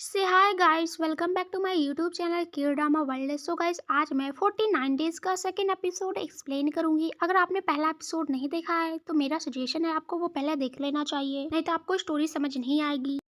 से hi guys, welcome back to my YouTube channel Cure Drama World. So guys, आज मैं 49 days का second episode explain करूंगी। अगर आपने पहला एपिसोड नहीं देखा है तो मेरा सजेशन है आपको वो पहले देख लेना चाहिए, नहीं तो आपको स्टोरी समझ नहीं आएगी।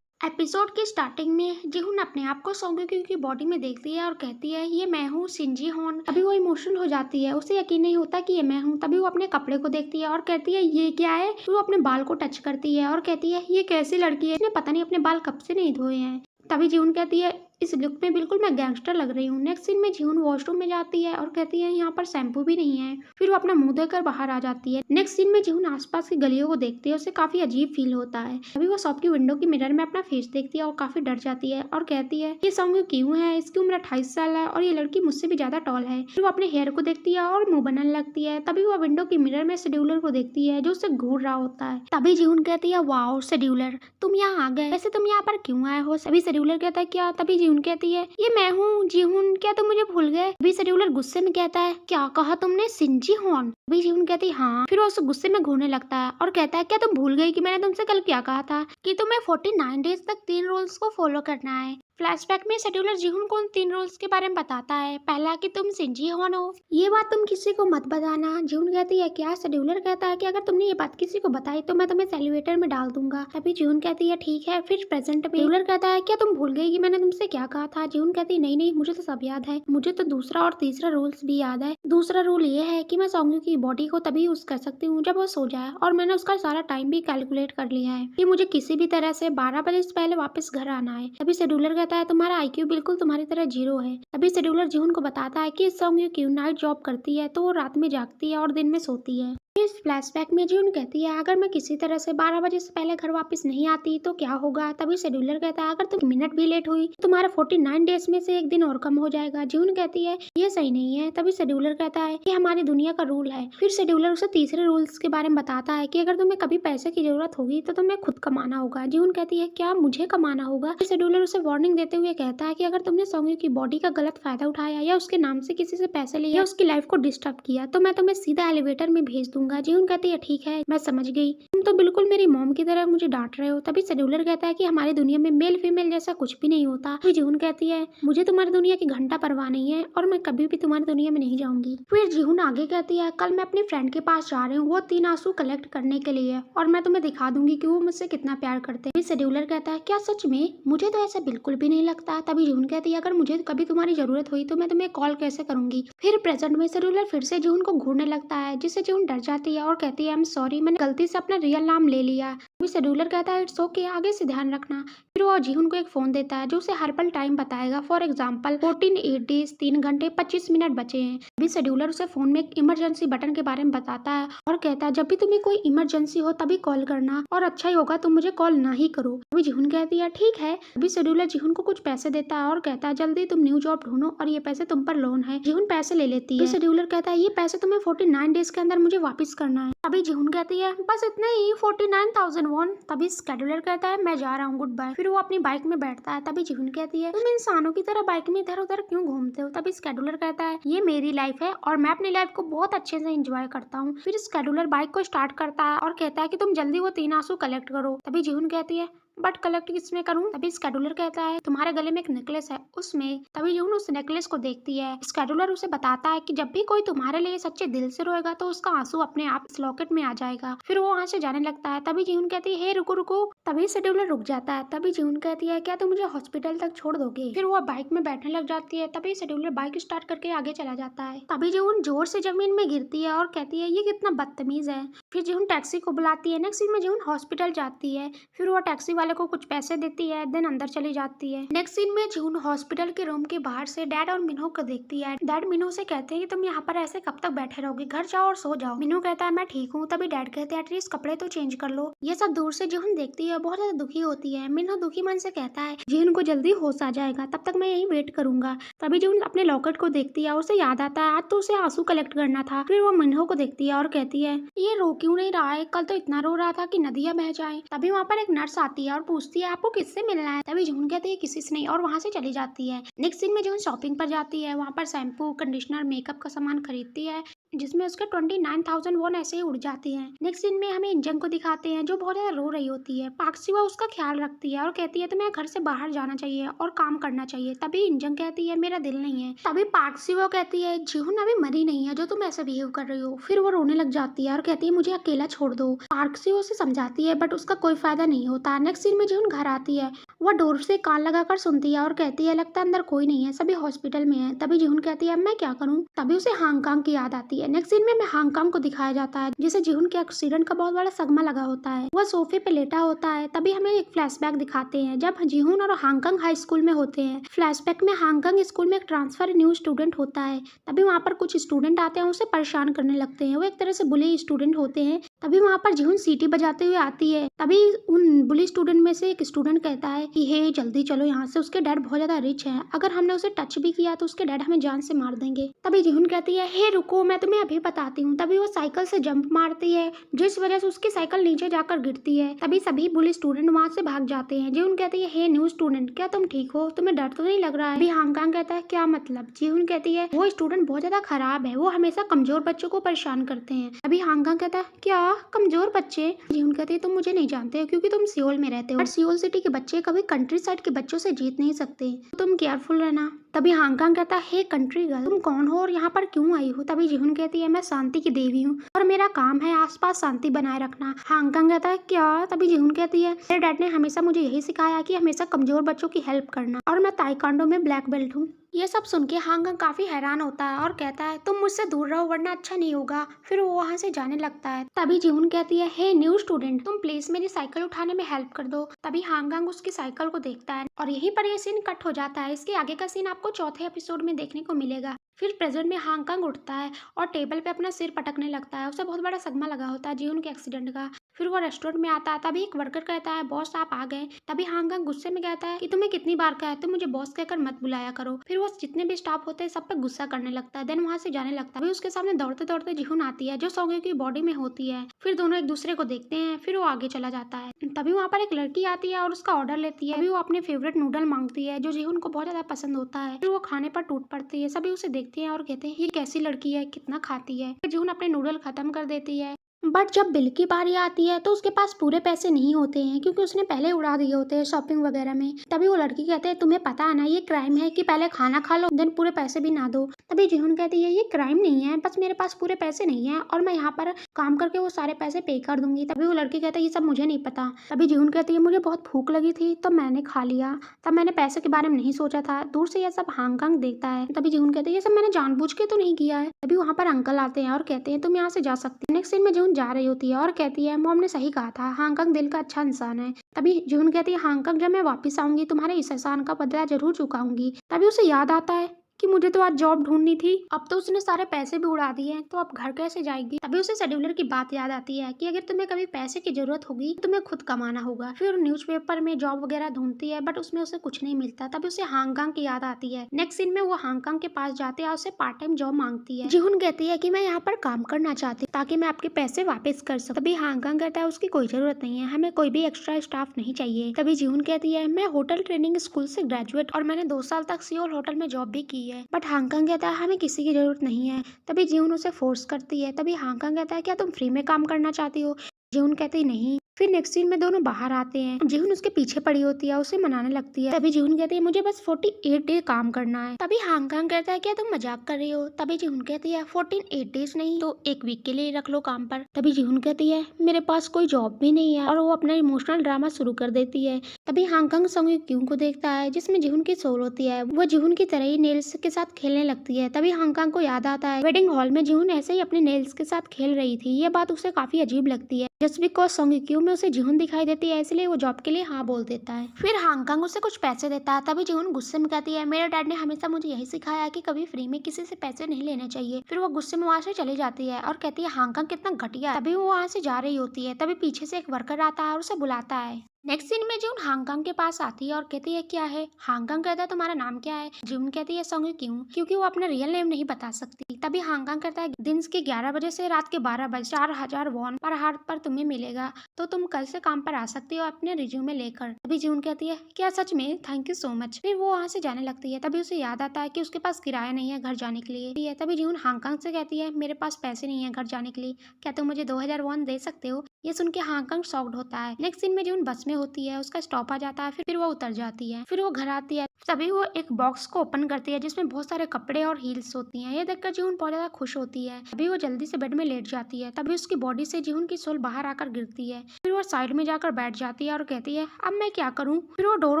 एपिसोड की स्टार्टिंग में जिहुन अपने आप को सोंगक्यू की बॉडी में देखती है और कहती है ये मैं हूँ सिंजी होन। अभी वो इमोशनल हो जाती है, उसे यकीन नहीं होता कि ये मैं हूँ। तभी वो अपने कपड़े को देखती है और कहती है ये क्या है। वो अपने बाल को टच करती है और कहती है ये कैसी लड़की है, इसने पता नहीं अपने बाल कब से नहीं धोए हैं। तभी जीहुन कहती है इस लुक में बिल्कुल मैं गैंगस्टर लग रही हूँ। नेक्स्ट सीन में जीहुन वॉशरूम में जाती है और कहती है यहाँ पर शैम्पू भी नहीं है। फिर वो अपना मुंह धोकर बाहर आ जाती है। नेक्स्ट सीन में जीहुन आसपास की गलियों को देखती है, उसे काफी अजीब फील होता है। अभी वो शॉप की विंडो की मिरर में अपना फेस देखती है और काफी डर जाती है और कहती है ये सॉन्ग क्यों है, इसकी उम्र 28 साल है और ये लड़की मुझसे भी ज्यादा टॉल है। फिर वो अपने हेयर को देखती है और मुंह बनाने लगती है। तभी वो विंडो की मिरर में शेड्यूलर को देखती है जो उसे घूर रहा होता है। तभी जीहुन कहती है वाओ शेड्यूलर, तुम यहाँ आ गए, वैसे तुम यहाँ पर क्यों आए हो। अभी शेड्यूलर कहता है क्या। तभी जीहुन कहती है ये मैं हूँ जीहुन, क्या तुम मुझे भूल गए। अभी शेड्यूलर गुस्से में कहता है क्या कहा तुमने, सिंजी होन। अभी जीहुन कहती है हाँ। फिर वो उसे गुस्से में घूरने लगता है और कहता है क्या तुम भूल गई कि मैंने तुमसे कल क्या कहा था कि तुम्हें 49 डेज तक 3 रूल्स को फॉलो करना है। फ्लैशबैक में शेड्यूलर जीहुन को उन 3 रूल्स के बारे में बताता है। पहला कि तुम सिंजी होन हो, ये बात तुम किसी को मत बताना। जीहुन कहती है क्या। शेड्यूलर कहता है कि अगर तुमने ये बात किसी को बताई तो मैं तुम्हें एलिवेटर में डाल दूंगा। तभी जीहुन कहती है ठीक है। फिर प्रेजेंट में शेड्यूलर कहता है क्या तुम भूल गई कि मैंने तुमसे क्या कहा था। जीहुन कहती है नहीं नहीं, मुझे तो सब याद है, मुझे तो दूसरा और तीसरा रूल्स भी याद है। दूसरा रूल ये है कि मैं सोंगक्यू की बॉडी को तभी यूज कर सकती हूँ जब वो सो जाए, और मैंने उसका सारा टाइम भी कैलकुलेट कर लिया है कि मुझे किसी भी तरह से 12 बजे से पहले वापस घर आना है। तभी शेड्यूलर कहता है तुम्हारा IQ बिल्कुल तुम्हारी तरह 0 है। अभी शेड्यूलर जीहुन को बताता है कि सोंगक्यू क्यों नाइट जॉब करती है तो वो रात में जागती है और दिन में सोती है। इस फ्लैशबैक में जीहुन कहती है अगर मैं किसी तरह से 12 बजे से पहले घर वापस नहीं आती तो क्या होगा। तभी शेड्यूलर कहता है अगर तुम मिनट भी लेट हुई तो तुम्हारा 49 डेज में से एक दिन और कम हो जाएगा। जीहुन कहती है ये सही नहीं है। तभी शेड्यूलर कहता है ये हमारी दुनिया का रूल है। फिर शेड्यूलर उसे तीसरे रूल्स के बारे में बताता है कि अगर तुम्हें कभी पैसे की जरूरत होगी तो तुम्हें खुद कमाना होगा। जीहुन कहती है क्या मुझे कमाना होगा। फिर शेड्यूलर उसे वार्निंग देते हुए कहता है कि अगर तुमने सोंगक्यू की बॉडी का गलत फायदा उठाया या उसके नाम से किसी से पैसे लिए या उसकी लाइफ को डिस्टर्ब किया तो मैं तुम्हें सीधा एलिवेटर में भेज दूंगा। जीहुन कहती है ठीक है मैं समझ गई, तुम तो बिल्कुल मेरी मॉम की तरह मुझे डांट रहे हो। तभी शेड्यूलर कहता है कि हमारी दुनिया में मेल फीमेल जैसा कुछ भी नहीं होता। फिर जीहुन कहती है मुझे तुम्हारी दुनिया की घंटा परवाह नहीं है और मैं कभी भी तुम्हारी दुनिया में नहीं जाऊंगी। फिर जीहुन आगे कहती है कल मैं अपनी फ्रेंड के पास जा रही हूँ, वो 3 आंसू कलेक्ट करने के लिए, और मैं तुम्हें दिखा दूंगी कि वो मुझसे कितना प्यार करते हैं। शेड्यूलर कहता है क्या सच में, मुझे तो ऐसा बिल्कुल भी नहीं लगता। तभी जीहुन कहती है अगर मुझे कभी तुम्हारी जरूरत हुई तो मैं तुम्हें कॉल कैसे करूंगी। फिर प्रेजेंट में शेड्यूलर फिर से जीहुन को घूरने लगता है जिससे जीहुन डर जाती है और कहती है आई एम सॉरी, मैंने गलती से अपना रियल नाम ले लिया। अभी शेड्यूलर कहता है इट्स ओके, आगे से ध्यान रखना। फिर वो जीहुन को एक फोन देता है जो उसे हर पल टाइम बताएगा। फॉर एग्जाम्पल 14 डेज 3 घंटे 25 मिनट बचे हैं। अभी शेड्यूलर उसे फोन में एक इमरजेंसी बटन के बारे में बताता है और कहता है जब भी तुम्हें कोई इमरजेंसी हो तभी कॉल करना, और अच्छा ही होगा तुम मुझे कॉल ना ही करो। अभी जीहुन कहती है ठीक है। अभी शेड्यूलर जीहुन को कुछ पैसे देता है और कहता है जल्दी तुम न्यू जॉब ढूंढो और ये पैसे तुम पर लोन है। जीहुन पैसे ले लेती है। शेड्यूलर कहता है ये पैसे तुम्हें 49 डेज के अंदर मुझे वापस करना है। अभी जीहुन कहती है बस इतने ही, 49,000 वॉन। तभी शेड्यूलर कहता है मैं जा रहा हूँ, गुड बाय। फिर वो अपनी बाइक में बैठता है। तभी जीहुन कहती है तुम इंसानों की तरह बाइक में इधर उधर क्यों घूमते हो। तभी शेड्यूलर कहता है ये मेरी लाइफ है और मैं अपनी लाइफ को बहुत अच्छे से एंजॉय करता हूँ। फिर शेड्यूलर बाइक को स्टार्ट करता है और कहता है कि तुम जल्दी वो 3 आंसू कलेक्ट करो। तभी जीहुन कहती है बट कलेक्ट किसमें करूं। तभी शेड्यूलर कहता है तुम्हारे गले में एक नेकलेस है उसमें। तभी जीहुन उस नेकलेस को देखती है। शेड्यूलर उसे बताता है कि जब भी कोई तुम्हारे लिए सच्चे दिल से रोएगा तो उसका आंसू अपने आप इस लॉकेट में आ जाएगा। फिर वो वहाँ से जाने लगता है। तभी जीहुन कहती है हे रुको रुको। तभी शेड्यूलर रुक जाता है। तभी जीहुन कहती है क्या तुम मुझे हॉस्पिटल तक छोड़ दोगे। फिर वो बाइक में बैठने लग जाती है। तभी शेड्यूलर बाइक स्टार्ट करके आगे चला जाता है। तभी जीहुन जोर से जमीन में गिरती है और कहती है ये कितना बदतमीज है। फिर जीहुन टैक्सी को बुलाती है। नेक्स्ट सीन में जीहुन हॉस्पिटल जाती है। फिर वो टैक्सी वाले को कुछ पैसे देती है, देन अंदर चली जाती है। नेक्स्ट सीन में जीहुन हॉस्पिटल के रूम के बाहर से डैड और मिन्हो को देखती है। डैड मिन्हो से कहते हैं कि तुम यहाँ पर ऐसे कब तक बैठे रहोगे, घर जाओ और सो जाओ। मिन्हो कहता है मैं ठीक हूँ। तभी डैड कहते हैं एटलीस्ट कपड़े तो चेंज कर लो। ये सब दूर से जीहुन देखती है, बहुत ज्यादा दुखी होती है। मिन्हो दुखी मन से कहता है जीहुन को जल्दी होश आ जाएगा, तब तक मैं यही वेट करूंगा। तभी जीहुन अपने लॉकेट को देखती है, उसे याद आता है आज तो उसे आंसू कलेक्ट करना था। फिर वो मिन्हो को देखती है और कहती है ये रो क्यों नहीं रहा है, कल तो इतना रो रहा था कि नदियां बह जाए। तभी वहाँ पर एक नर्स आती है और पूछती है आपको किससे मिलना है। तभी जून कहती है किसी से नहीं और वहाँ से चली जाती है। नेक्स्ट सीन में जून शॉपिंग पर जाती है, वहाँ पर शैम्पू, कंडीशनर, मेकअप का सामान खरीदती है जिसमें उसके 29,000 वॉन ऐसे ही उड़ जाती हैं। नेक्स्ट सीन में हमें इंजन को दिखाते हैं जो बहुत ज्यादा रो रही होती है। पार्क सिवा उसका ख्याल रखती है और कहती है तुम्हें घर से बाहर जाना चाहिए और काम करना चाहिए। तभी इंजन कहती है मेरा दिल नहीं है। तभी पार्क सिवा कहती है जीहुन अभी मरी नहीं है जो तुम ऐसे बिहेव कर रही हो। फिर वो रोने लग जाती है और कहती है मुझे अकेला छोड़ दो। पार्क सिवा उसे समझाती है बट उसका कोई फायदा नहीं होता। नेक्स्ट सीन में जीहुन घर आती है, वह डोर से कान लगाकर सुनती है और कहती है लगता है अंदर कोई नहीं है, सभी हॉस्पिटल में है। तभी जीहुन कहती है अब मैं क्या करूं। तभी उसे हांगकांग की याद आती है। नेक्स्ट सीन में हमें हांगकांग को दिखाया जाता है जिसे जीहुन के एक्सीडेंट का बहुत बड़ा सदमा लगा होता है। वह सोफे पे लेटा होता है। तभी हमें एक फ्लैशबैक दिखाते हैं जब जीहुन और हांगकांग हाई स्कूल में होते हैं। फ्लैशबैक में हांगकांग स्कूल में एक ट्रांसफर न्यू स्टूडेंट होता है। तभी वहाँ पर कुछ स्टूडेंट आते हैं, उसे परेशान करने लगते हैं। वो एक तरह से बुली स्टूडेंट होते हैं। तभी वहाँ पर जीहुन सीटी बजाते हुए आती है। तभी उन बुली स्टूडेंट में से एक स्टूडेंट कहता है कि हे जल्दी चलो यहाँ से, उसके डैड बहुत ज्यादा रिच है, अगर हमने उसे टच भी किया तो उसके डैड हमें जान से मार देंगे। तभी जीहुन कहती है हे रुको मैं तुम्हें अभी बताती हूँ। तभी वो साइकिल से जंप मारती है जिस वजह से उसकी साइकिल नीचे जाकर गिरती है। तभी सभी बुली स्टूडेंट वहाँ से भाग जाते हैं। जीहुन कहती है हे न्यू स्टूडेंट क्या तुम ठीक हो, तुम्हें डर तो नहीं लग रहा है। अभी हांगकांग कहता है क्या मतलब। जीहुन कहती है वो स्टूडेंट बहुत ज्यादा खराब है, वो हमेशा कमजोर बच्चों को परेशान करते हैं। अभी हांगकांग कहता है क्या कमजोर बच्चे। जीहुन कहती है तुम मुझे नहीं जानते हो क्योंकि तुम सियोल में रहते हो, बट सियोल सिटी के बच्चे कभी कंट्री साइड के बच्चों से जीत नहीं सकते, तो तुम केयरफुल रहना। तभी हांगकांग कहता है हे कंट्री गर्ल तुम कौन हो और यहाँ पर क्यों आई हो। तभी जीहुन कहती है मैं शांति की देवी हूँ और मेरा काम है आसपास शांति बनाए रखना। हांगकांग कहता है क्या। तभी जीहुन कहती है मेरे डैड ने हमेशा मुझे यही सिखाया कि हमेशा कमजोर बच्चों की हेल्प करना और मैं ताइक्वांडो में ब्लैक बेल्ट हूँ। ये सब सुन के हांगकांग काफी हैरान होता है और कहता है तुम मुझसे दूर रहो वरना अच्छा नहीं होगा। फिर वो वहाँ से जाने लगता है। तभी जीहुन कहती है हे न्यू स्टूडेंट तुम प्लीज मेरी साइकिल उठाने में हेल्प कर दो। तभी हांगकांग उसकी साइकिल को देखता है और यहीं पर ये सीन कट हो जाता है। इसके आगे का सीन आपको चौथे एपिसोड में देखने को मिलेगा। फिर प्रेजेंट में हांगकांग उठता है और टेबल पे अपना सिर पटकने लगता है। उसे बहुत बड़ा सदमा लगा होता है जीहुन के एक्सीडेंट का। फिर वो रेस्टोरेंट में आता है। तभी एक वर्कर कहता है बॉस आप आ गए। तभी हांगकांग गुस्से में कहता है कि तुम्हें कितनी बार कहा है तुम मुझे बॉस कहकर मत बुलाया करो। फिर वो जितने भी स्टाफ होते हैं सब पे गुस्सा करने लगता है। देन वहाँ से जाने लगता है। अभी उसके सामने दौड़ते दौड़ते जीहुन आती है जो सोंगे की बॉडी में होती है। फिर दोनों एक दूसरे को देखते हैं। फिर वो आगे चला जाता है। तभी वहाँ पर एक लड़की आती है और उसका ऑर्डर लेती है। अभी वो अपने फेवरेट नूडल मांगती है जो जीहुन को बहुत ज्यादा पसंद होता है। फिर वो खाने पर टूट पड़ती है। सभी उसे देखते हैं और कहते हैं ये कैसी लड़की है, कितना खाती है। फिर जीहुन अपने नूडल खत्म कर देती है। बट जब बिल की बारी आती है तो उसके पास पूरे पैसे नहीं होते हैं क्योंकि उसने पहले उड़ा दिए होते हैं शॉपिंग वगैरह में। तभी वो लड़की कहते हैं तुम्हें पता है ना ये क्राइम है कि पहले खाना खा लो देन पूरे पैसे भी ना दो। तभी जीहुन कहती है ये क्राइम नहीं है, बस मेरे पास पूरे पैसे नहीं है और मैं यहाँ पर काम करके वो सारे पैसे पे कर दूंगी। तभी वो लड़की कहती है ये सब मुझे नहीं पता। तभी जीहुन कहती है मुझे बहुत भूख लगी थी तो मैंने खा लिया, तब मैंने पैसे के बारे में नहीं सोचा था। दूर से यह सब हांगकांग देखता है। तभी जीहुन कहती है ये सब मैंने जानबूझ के तो नहीं किया है। तभी वहाँ पर अंकल आते हैं और कहते हैं तुम यहाँ से जा सकती हो। नेक्स्ट सीन में जीहुन जा रही होती है और कहती है मॉम ने सही कहा था, हांगकांग दिल का अच्छा इंसान है। तभी जीहुन कहती है हांगकांग जब मैं वापस आऊंगी तुम्हारे इस एहसान का बदला जरूर चुकाऊंगी। तभी उसे याद आता है कि मुझे तो आज जॉब ढूंढनी थी, अब तो उसने सारे पैसे भी उड़ा दिए तो अब घर कैसे जाएगी। तभी उसे शेड्यूलर की बात याद आती है कि अगर तुम्हें कभी पैसे की जरूरत होगी तुम्हें खुद कमाना होगा। फिर न्यूज़पेपर में जॉब वगैरह ढूंढती है बट उसमें उसे कुछ नहीं मिलता। तभी उसे हांगकांग की याद आती है। नेक्स्ट सीन में वो हांगकांग के पास जाते हैं और उसे पार्ट टाइम जॉब मांगती है। जीहुन कहती है कि मैं यहाँ पर काम करना चाहती हूँ ताकि मैं आपके पैसे वापस कर सकूं। तभी हांगकांग कहता है उसकी कोई जरूरत नहीं है, हमें कोई भी एक्स्ट्रा स्टाफ नहीं चाहिए। तभी जीहुन कहती है मैं होटल ट्रेनिंग स्कूल से ग्रेजुएट और मैंने 2 साल तक सियोल होटल में जॉब भी की है। बट हांगकांग कहता है हमें किसी की जरूरत नहीं है। तभी जीहुन उसे फोर्स करती है। तभी हांगकांग कहता है क्या तुम फ्री में काम करना चाहती हो। जीहुन कहती है नहीं। फिर नेक्स्ट सीन में दोनों बाहर आते हैं। जीहुन उसके पीछे पड़ी होती है, उसे मनाने लगती है। तभी जीहुन कहती है मुझे बस 48 डे काम करना है। तभी हांगकांग कहता है क्या तुम मजाक कर रही हो। तभी जीहुन कहती है 48 डेज नहीं तो 1 वीक के लिए रख लो काम पर। तभी जीहुन कहती है मेरे पास कोई जॉब भी नहीं है और वो अपना इमोशनल ड्रामा शुरू कर देती है। तभी हांगकांग सोंग क्यों को देखता है जिसमें जीहुन की सोल होती है। वो जीहुन की तरह ही नेल्स के साथ खेलने लगती है। तभी हांगकांग को याद आता है वेडिंग हॉल में जीहुन ऐसे ही अपने नेल्स के साथ खेल रही थी। ये बात उसे काफी अजीब लगती है। जस्ट बिकॉज सोंग क्यों में उसे जीहुन दिखाई देती है इसलिए वो जॉब के लिए हाँ बोल देता है। फिर हांगकांग उसे कुछ पैसे देता है। तभी जीहुन गुस्से में कहती है मेरे डैड ने हमेशा मुझे यही सिखाया है कि कभी फ्री में किसी से पैसे नहीं लेने चाहिए। फिर वो गुस्से में वहाँ से चली जाती है और कहती है हांगकांग कितना घटिया है। तभी वो वहाँ से जा रही होती है। तभी पीछे से एक वर्कर आता है और उसे बुलाता है। नेक्स्ट सीन में जून हांगकांग के पास आती है और कहती है क्या है। हांगकांग कहता है तुम्हारा नाम क्या है। जून कहती है सॉन्ग क्यों, क्योंकि वो अपना रियल नेम नहीं बता सकती। तभी हांगकांग कहता है दिन के 11 बजे से रात के 12 बजे 4,000 वॉन पर हाथ पर तुम्हें मिलेगा, तो तुम कल से काम पर आ सकती हो अपने रिज्यूमे लेकर। तभी जून कहती है क्या सच में, थैंक यू सो मच। फिर वो वहाँ से जाने लगती है। तभी उसे याद आता है कि उसके पास किराया नहीं है घर जाने के लिए। तभी जून हांगकांग से कहती है मेरे पास पैसे नहीं है घर जाने के लिए, क्या तुम मुझे 2,000 वॉन दे सकते हो। ये सुन के हांगकांग शॉक्ड होता है। नेक्स्ट सीन में जून बस में होती है, उसका स्टॉप आ जाता है, फिर वो उतर जाती है। फिर वो घर आती है। तभी वो एक बॉक्स को ओपन करती है जिसमें बहुत सारे कपड़े और हील्स होती हैं। ये देखकर जून बहुत ज्यादा खुश होती है। तभी वो जल्दी से बेड में लेट जाती है। तभी उसकी बॉडी से जून की सोल बाहर आकर गिरती है। फिर वो साइड में जाकर बैठ जाती है और कहती है अब मैं क्या करूँ। फिर वो डोर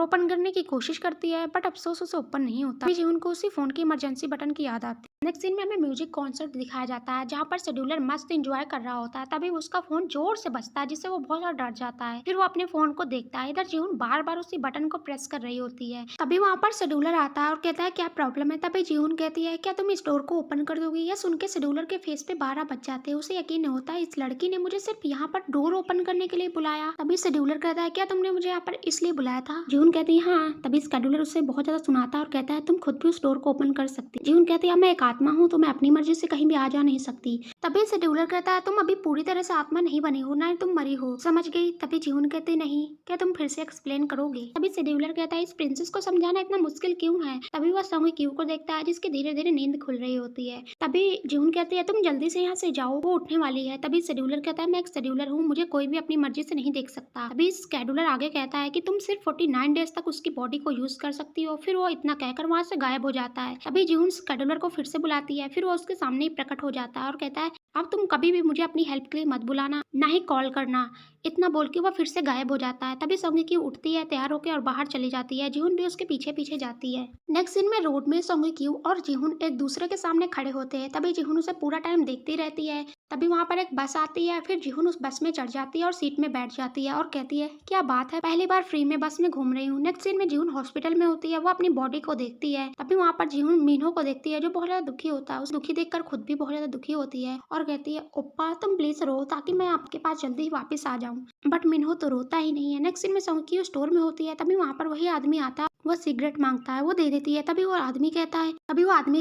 ओपन करने की कोशिश करती है बट अफसोस उसे ओपन नहीं होता। जून को उसी फोन की इमरजेंसी बटन की याद आती है। नेक्स्ट सीन में हमें म्यूजिक कॉन्सर्ट दिखाया जाता है जहाँ पर शेड्यूलर मस्त एंजॉय कर रहा होता है। तभी उसका फोन जोर से बजता है जिससे वो बहुत ज्यादा डर जाता है। फिर वो अपने फोन को देखता है, इधर जीवन बार बार उसी बटन को प्रेस कर रही होती है। तभी वहाँ पर शेड्यूलर आता है और कहता है क्या प्रॉब्लम है। तभी जीवन कहती है क्या तुम इस डोर को ओपन कर दोगी। यह सुन के शेड्यूलर के फेस पे 12 बज जाते हैं। उसे यकीन नहीं होता इस लड़की ने मुझे सिर्फ यहाँ पर डोर ओपन करने के लिए बुलाया। तभी शेड्यूलर कहता है क्या तुमने मुझे यहाँ पर इसलिए बुलाया था। जीवन कहती है हाँ। तभी शेड्यूलर उसे बहुत ज्यादा सुनाता है और कहता है तुम खुद भी उस डोर को ओपन कर सकती। जीवन कहती है मैं एक आत्मा हूँ तो मैं अपनी मर्जी से कहीं भी आ जा नहीं सकती। तभी शेड्यूलर कहता है तुम अभी पूरी तरह से आत्मा नहीं बनी हो, ना ही तुम मरी हो, समझ गई। तभी जीवन कहते नहीं, क्या तुम फिर से एक्सप्लेन करोगे। तभी शेड्यूलर कहता है इस प्रिंसेस को समझाना इतना मुश्किल क्यों है। तभी वह सॉन्ग क्यू को देखता है जिसकी धीरे धीरे नींद खुल रही होती है। तभी जीवन कहती है तुम जल्दी से यहाँ से जाओ, वो उठने वाली है। तभी शेड्यूलर कहता है मैं एक शेड्यूलर हूँ, मुझे कोई भी अपनी मर्जी से नहीं देख सकता। तभी शेड्यूलर आगे कहता है कि तुम सिर्फ 49 डेज तक उसकी बॉडी को यूज कर सकती हो। फिर वो इतना कहकर वहाँ से गायब हो जाता है। तभी जीवन शेड्यूलर को फिर से बुलाती है। फिर वो उसके सामने ही प्रकट हो जाता है और कहता है अब तुम कभी भी मुझे अपनी हेल्प के लिए मत बुलाना, ना ही कॉल करना। इतना बोल के वह फिर से गायब हो जाता है। तभी सोंगी क्यू उठती है तैयार होकर और बाहर चली जाती है। जीहुन भी उसके पीछे पीछे जाती है। नेक्स्ट सीन में रोड में सोंगी क्यू और जीहुन एक दूसरे के सामने खड़े होते हैं। तभी जीहुन उसे पूरा टाइम देखती रहती है। तभी वहाँ पर एक बस आती है। फिर जीहुन उस बस में चढ़ जाती है और सीट में बैठ जाती है और कहती है क्या बात है, पहली बार फ्री में बस में घूम रही हूँ। नेक्स्ट सीन में जीहुन हॉस्पिटल में होती है। वो अपनी बॉडी को देखती है। तभी वहाँ पर जीहुन मीनहो को देखती है जो बहुत ज्यादा दुखी होता है। उस दुखी देखकर खुद भी बहुत ज्यादा दुखी होती है और कहती है ओप्पा तुम प्लीज रो ताकि मैं आपके पास जल्दी ही वापस आ जाऊँ। बट मिन्हो तो रोता ही नहीं है। नेक्स्ट सीन में सोंगी स्टोर में होती है। तभी वहाँ पर वही आदमी आता है। वह सिगरेट मांगता है, वो दे देती है। तभी वो आदमी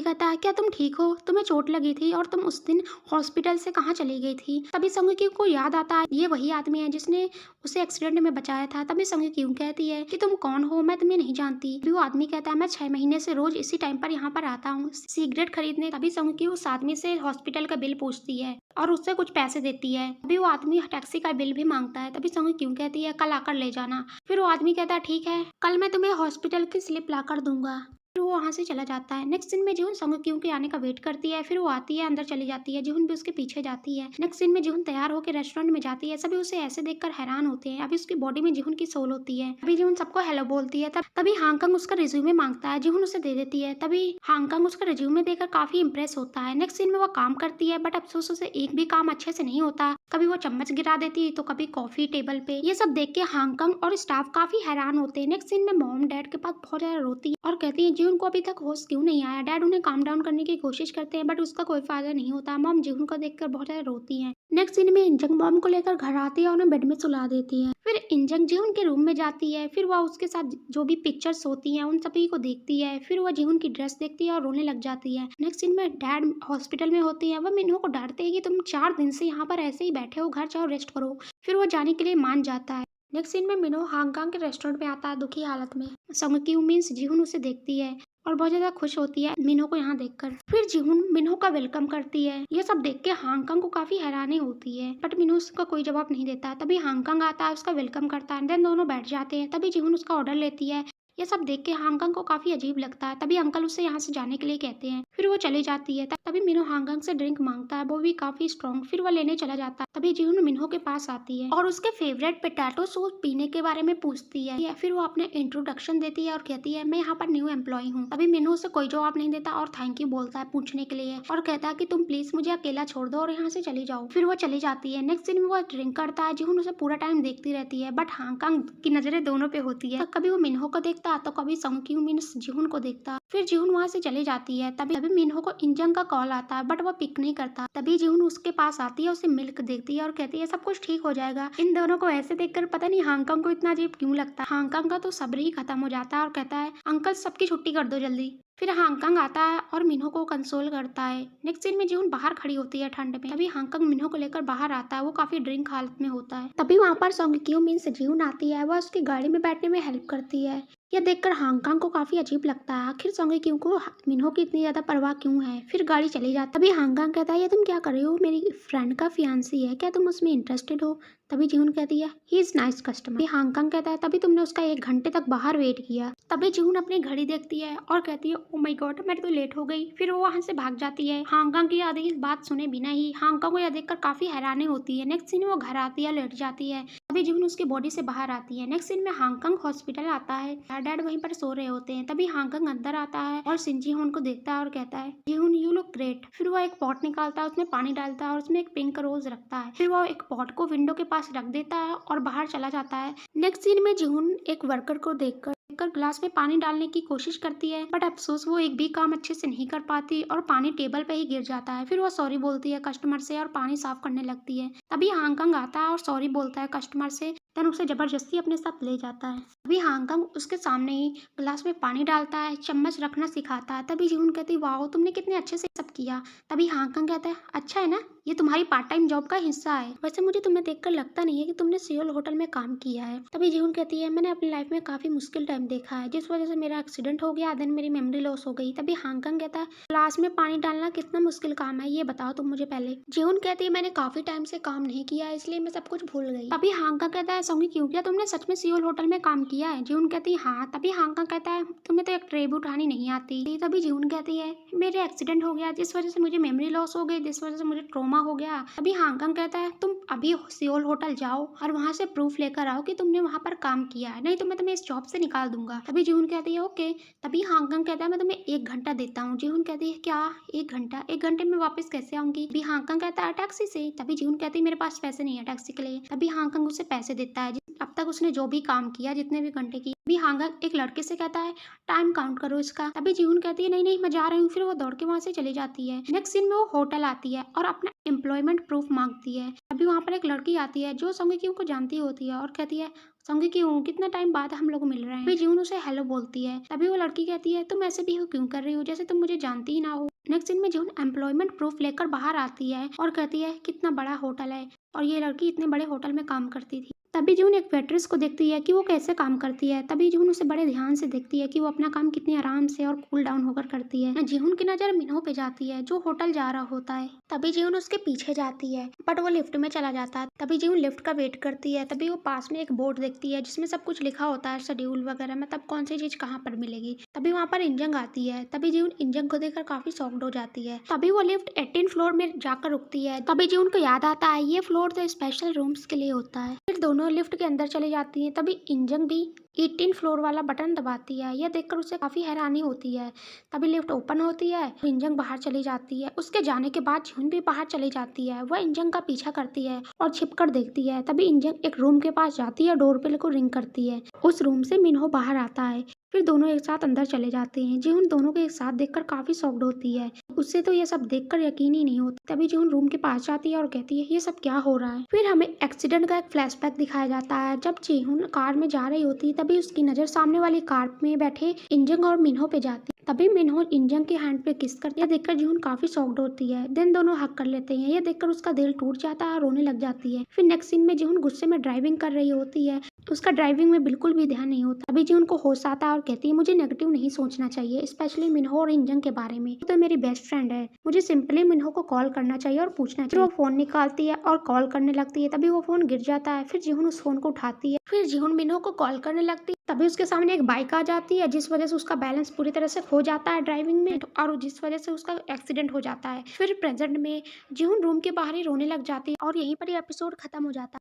कहता है क्या तुम ठीक हो, तुम्हें चोट लगी थी और तुम उस दिन हॉस्पिटल से कहाँ चली गई थी। तभी सोंगी को याद आता है ये वही आदमी है जिसने उसे एक्सीडेंट में बचाया था। तभी सोंगी क्यों कहती है कि तुम कौन हो, मैं तुम्हें नहीं जानती। तभी वो आदमी कहता है मैं 6 महीने से रोज इसी टाइम पर यहाँ पर आता हूँ सिगरेट खरीदने। तभी सोंगी उस आदमी से हॉस्पिटल का बिल पूछती है और उससे कुछ पैसे देती है। तभी वो आदमी टैक्सी का बिल भी मांगता है। तभी सोंगी क्यों कहती है कल आकर ले जाना। फिर वो आदमी कहता है ठीक है, कल मैं तुम्हें हॉस्पिटल की स्लिप लाकर दूंगा। फिर वो वहाँ से चला जाता है। नेक्स्ट सीन में जीहुन सोंगी क्यों के आने का वेट करती है। फिर वो आती है, अंदर चली जाती है। जीहुन भी उसके पीछे जाती है। नेक्स्ट सीन में जीहुन तैयार होकर रेस्टोरेंट में जाती है। सभी उसे ऐसे देखकर हैरान होते हैं। अभी उसकी बॉडी में जीहुन की सोल होती है। अभी जीहुन सबको हेलो बोलती है। तभी हांगकांग उसका रिज्यूमे मांगता है। जीहुन उसे दे देती है। तभी हांगकांग उसका रिज्यूमे देखकर काफी इंप्रेस होता है। नेक्स्ट सीन में वो काम करती है बट अफसोस उसे एक भी काम अच्छे से नहीं होता। कभी वो चम्मच गिरा देती तो कभी कॉफी टेबल पे। ये सब देख के हांगकांग और स्टाफ काफी हैरान होते हैं। नेक्स्ट सीन में मॉम डैड के पास बहुत ज्यादा रोती है और कहती है जीहुन को अभी तक होश क्यों नहीं आया। डैड उन्हें काम डाउन करने की कोशिश करते हैं बट उसका कोई फायदा नहीं होता। मॉम जीहुन को देखकर बहुत ज्यादा रोती है। नेक्स्ट सीन में इंजंग मॉम को लेकर घर आती है और उन्हें बेड में सुला देती है। फिर इंजंग जीहुन के रूम में जाती है। फिर वह उसके साथ जो भी पिक्चर्स होती हैं उन सभी को देखती है। फिर वह जीहुन की ड्रेस देखती है और रोने लग जाती है। नेक्स्ट सीन में डैड हॉस्पिटल में होती है। वह मिन्हो को डांटते हैं कि तुम 4 दिन से यहाँ पर ऐसे ही बैठे हो, घर जाओ रेस्ट करो। फिर वो जाने के लिए मान जाता है। नेक्स्ट सीन में मिन्हो हांगकांग के रेस्टोरेंट में आता है दुखी हालत में। सोंगी मीन्स जीहुन उसे देखती है और बहुत ज्यादा खुश होती है मिन्हो को यहाँ देखकर। फिर जीहुन मिन्हो का वेलकम करती है। ये सब देख के हांगकांग को काफी हैरानी होती है बट मिन्हो उसका कोई जवाब नहीं देता। तभी हांगकांग आता है, उसका वेलकम करता है। देन दोनों बैठ जाते हैं। तभी जीहुन उसका ऑर्डर लेती है। ये सब देख के हांगकांग को काफी अजीब लगता है। तभी अंकल उससे यहाँ से जाने के लिए कहते हैं। फिर वो चली जाती है। तभी मिन्हो हांगकांग से ड्रिंक मांगता है, वो भी काफी स्ट्रॉन्ग। फिर वो लेने चला जाता है। तभी जीहुन मिन्हो के पास आती है और उसके फेवरेट पोटैटो सूप पीने के बारे में पूछती है। फिर वो अपने इंट्रोडक्शन देती है और कहती है मैं यहाँ पर न्यू एम्प्लॉय हूँ। तभी मिन्हो उसे कोई जवाब नहीं देता और थैंक यू बोलता है पूछने के लिए और कहता है कि तुम प्लीज मुझे अकेला छोड़ दो और यहाँ से चली जाओ। फिर वो चली जाती है। नेक्स्ट दिन वो ड्रिंक करता है। जीहुन उसे पूरा टाइम देखती रहती है बट हांगकांग की नजरें दोनों पे होती है। कभी वो मिन्हो को देखता तो कभी सोंगी मीन्स जीहुन को देखता। फिर जीहुन वहाँ से चली जाती है। तभी तभी मिन्हो को इंजंग का कॉल आता है, बट वो पिक नहीं करता। तभी जीहुन उसके पास आती है, उसे मिल्क देती है और कहती है सब कुछ ठीक हो जाएगा। इन दोनों को ऐसे देखकर पता नहीं हांगकांग को इतना अजीब क्यों लगता है। हांगकांग का तो सब्र ही खत्म हो जाता है और कहता है अंकल सबकी छुट्टी कर दो जल्दी। फिर हांगकांग आता है और मिन्हो को कंसोल करता है। नेक्स्ट सीन में जीहुन बाहर खड़ी होती है ठंड में। तभी हांगकांग मिन्हो को लेकर बाहर आता है, वो काफी ड्रिंक हालत में होता है। तभी वहाँ पर सॉन्ग क्यू मीन्स जीहुन आती है, वह उसकी गाड़ी में बैठने में हेल्प करती है। यह देखकर हांगकांग को काफी अजीब लगता है, आखिर सॉन्ग क्यू को मिन्हो की इतनी ज्यादा परवाह क्यों है। फिर गाड़ी चली जाती। तभी हांगकांग कहता है ये तुम क्या कर रही हो, मेरी फ्रेंड का फियांसी है, क्या तुम उसमें इंटरेस्टेड हो। तभी जीहुन कहती है he is nice customer. Hong Kong कहता है तभी तुमने उसका 1 घंटे तक बाहर वेट किया। तभी जीहुन अपनी घड़ी देखती है और कहती है ओ माय गॉड मैं तो लेट हो गई। फिर वो वहाँ से भाग जाती है। हांगकांग की आधी इस बात सुने बिना ही हांगकांग को यह देखकर काफी हैरानी होती है। नेक्स्ट सीन में वो घर आती है, लेट जाती है। तभी जीहुन उसकी बॉडी से बाहर आती है। नेक्स्ट सीन में हांगकांग हॉस्पिटल आता है, डैड वहीं पर सो रहे होते हैं। तभी हांगकांग अंदर आता है और सिंजी होन को देखता है और कहता है जीहुन यू लुक ग्रेट। फिर वो एक पॉट निकालता है, उसमें पानी डालता है और उसमें एक पिंक रोज रखता है। फिर वो एक पॉट को विंडो के पास रख देता है और बाहर चला जाता है। नेक्स्ट सीन में जीहुन एक वर्कर को देखकर ग्लास में पानी डालने की कोशिश करती है, बट अफसोस वो एक भी काम अच्छे से नहीं कर पाती और पानी टेबल पे ही गिर जाता है। फिर वो सॉरी बोलती है कस्टमर से और पानी साफ करने लगती है। तभी हांगकांग आता है और सॉरी बोलता है कस्टमर से, देन उसे जबरदस्ती अपने साथ ले जाता है। तभी हांगकांग उसके सामने ही ग्लास में पानी डालता है, चम्मच रखना सिखाता है। तभी जीहुन कहती है वाओ तुमने कितने अच्छे से सब किया। तभी हांगकांग कहता है अच्छा है ना, ये तुम्हारी पार्ट टाइम जॉब का हिस्सा है। वैसे मुझे तुम्हें देखकर लगता नहीं है कि तुमने सियोल होटल में काम किया है। तभी जीहुन कहती है मैंने अपनी लाइफ में काफी मुश्किल टाइम देखा है, जिस वजह से मेरा एक्सीडेंट हो गया, देन मेरी मेमोरी लॉस हो गई। तभी हांगकांग कहता है ग्लास में पानी डालना कितना मुश्किल काम है, ये बताओ तुम मुझे पहले। जीहुन कहती है मैंने काफी टाइम से काम नहीं किया है, इसलिए मैं सब कुछ भूल गई। तभी हांगकांग कहता है सॉन्गी क्यों किया, तुमने सच में सियोल होटल में काम किया है। जीहुन कहती है हाँ। तभी हांगकांग कहता है तुम्हें तो एक ट्रे भी उठानी नहीं आती। तभी जीहुन कहती है मेरे एक्सीडेंट हो गया, जिस वजह से मुझे मेमोरी लॉस हो गई, जिस वजह से मुझे ट्रोमा हो गया। तभी हांगकांग कहता है तुम अभी सियोल होटल जाओ और वहाँ से प्रूफ लेकर आओ कि तुमने वहाँ पर काम किया है, नहीं तो मैं तुम्हें इस जॉब से निकाल दूंगा। तभी जीहुन कहती है ओके। तभी हांगकांग कहता है मैं तुम्हें 1 घंटा देता हूँ। जीहुन कहती है क्या 1 घंटा, 1 घंटे में वापस कैसे आऊंगी। तभी हांगकांग कहता है टैक्सी से। तभी जीहुन कहती है मेरे पास पैसे नहीं है टैक्सी के लिए। तभी हांगकांग उसे पैसे देता है अब तक उसने जो भी काम किया, जितने भी घंटे की। तभी हांगकांग एक लड़के से कहता है टाइम काउंट करो इसका। तभी जीहुन कहती है नहीं नहीं मैं जा रही हूँ। फिर वो दौड़ के वहाँ से चली जाती है। नेक्स्ट सीन में वो होटल आती है और अपना एम्प्लॉयमेंट प्रूफ मांगती है। अभी वहाँ पर एक लड़की आती है जो सॉन्ग क्यू को जानती होती है और कहती है सॉन्ग क्यू कितना टाइम बाद हम लोग मिल रहे हैं। जीहुन उसे हेलो बोलती है। तभी वो लड़की कहती है तुम ऐसे बिहेव क्यों कर रही हो, जैसे तुम मुझे जानती ही ना हो। नेक्स्ट सीन में जीहुन एम्प्लॉयमेंट प्रूफ लेकर बाहर आती है और कहती है कितना बड़ा होटल है, और ये लड़की इतने बड़े होटल में काम करती थी। तभी जीहुन एक वेट्रेस को देखती है कि वो कैसे काम करती है। तभी जीहुन उसे बड़े ध्यान से देखती है कि वो अपना काम कितने आराम से और कूल डाउन होकर करती है। जीहुन की नजर मिन्हो पे जाती है जो होटल जा रहा होता है। तभी जीहुन उसके पीछे जाती है, बट वो लिफ्ट में चला जाता है। तभी जीहुन लिफ्ट का वेट करती है। तभी वो पास में एक बोर्ड देखती है जिसमें सब कुछ लिखा होता है, शेड्यूल वगैरह, मतलब कौन सी चीज कहाँ पर मिलेगी। तभी वहाँ पर इंजंग आती है। तभी जीहुन इंजंग को देखकर काफी शॉक्ड हो जाती है। तभी वो लिफ्ट 18 फ्लोर में जाकर रुकती है। तभी जीहुन को याद आता है ये फ्लोर तो स्पेशल रूम्स के लिए होता है। फिर दोनों लिफ्ट के अंदर चली जाती है। तभी इंजन भी 18 फ्लोर वाला बटन दबाती है। यह देखकर उसे काफी हैरानी होती है। तभी लिफ्ट ओपन होती है, इंजन बाहर चली जाती है। उसके जाने के बाद जीहुन भी बाहर चली जाती है। वह इंजन का पीछा करती है और छिपकर देखती है। तभी इंजन एक रूम के पास जाती है, डोर बेल को रिंग करती है। उस रूम से मिन्हो बाहर आता है। फिर दोनों एक साथ अंदर चले जाते हैं। जीहुन दोनों को एक साथ देखकर काफी शॉक्ड होती है, उससे तो ये सब देखकर यकीन ही नहीं होता। तभी जीहुन रूम के पास जाती है और कहती है ये सब क्या हो रहा है। फिर हमें एक्सीडेंट का एक फ्लैशबैक दिखाया जाता है। जब जीहुन कार में जा रही होती है तभी उसकी नजर सामने वाली कार में बैठे इंजंग और मिन्हो पे जाती है। तभी मिन्हो इंजंग के हैंड पे किस करती है, देखकर जीहुन काफी शॉक्ड होती है। देन दोनों हक कर लेते हैं। ये देखकर उसका दिल टूट जाता है और रोने लग जाती है। फिर नेक्स्ट सीन में जीहुन गुस्से में ड्राइविंग कर रही होती है, उसका ड्राइविंग में बिल्कुल भी ध्यान नहीं होता। अभी जीहुन को होश आता है और कहती है मुझे नेगेटिव नहीं सोचना चाहिए, स्पेशली मिन्हो और इंजंग के बारे में, तो मेरी बेस्ट फ्रेंड है। मुझे सिंपली मिन्हो को कॉल करना चाहिए और पूछना चाहिए। वो फोन निकालती है और कॉल करने लगती है। तभी वो फोन गिर जाता है। फिर जीहुन उस फोन को उठाती है। फिर जीहुन मिन्हो को कॉल करने लगती है। तभी उसके सामने एक बाइक आ जाती है जिस वजह से उसका बैलेंस पूरी तरह से खो जाता है ड्राइविंग में, और जिस वजह से उसका एक्सीडेंट हो जाता है। फिर प्रेजेंट में जीहुन रूम के बाहर ही रोने लग जाती है और यहीं पर ये एपिसोड खत्म हो जाता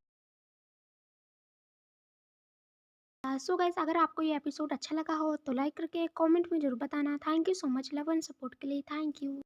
है। सो गाइस, अगर आपको ये एपिसोड अच्छा लगा हो तो लाइक करके कमेंट में जरूर बताना। Thank you so much love and support के लिए। Thank you.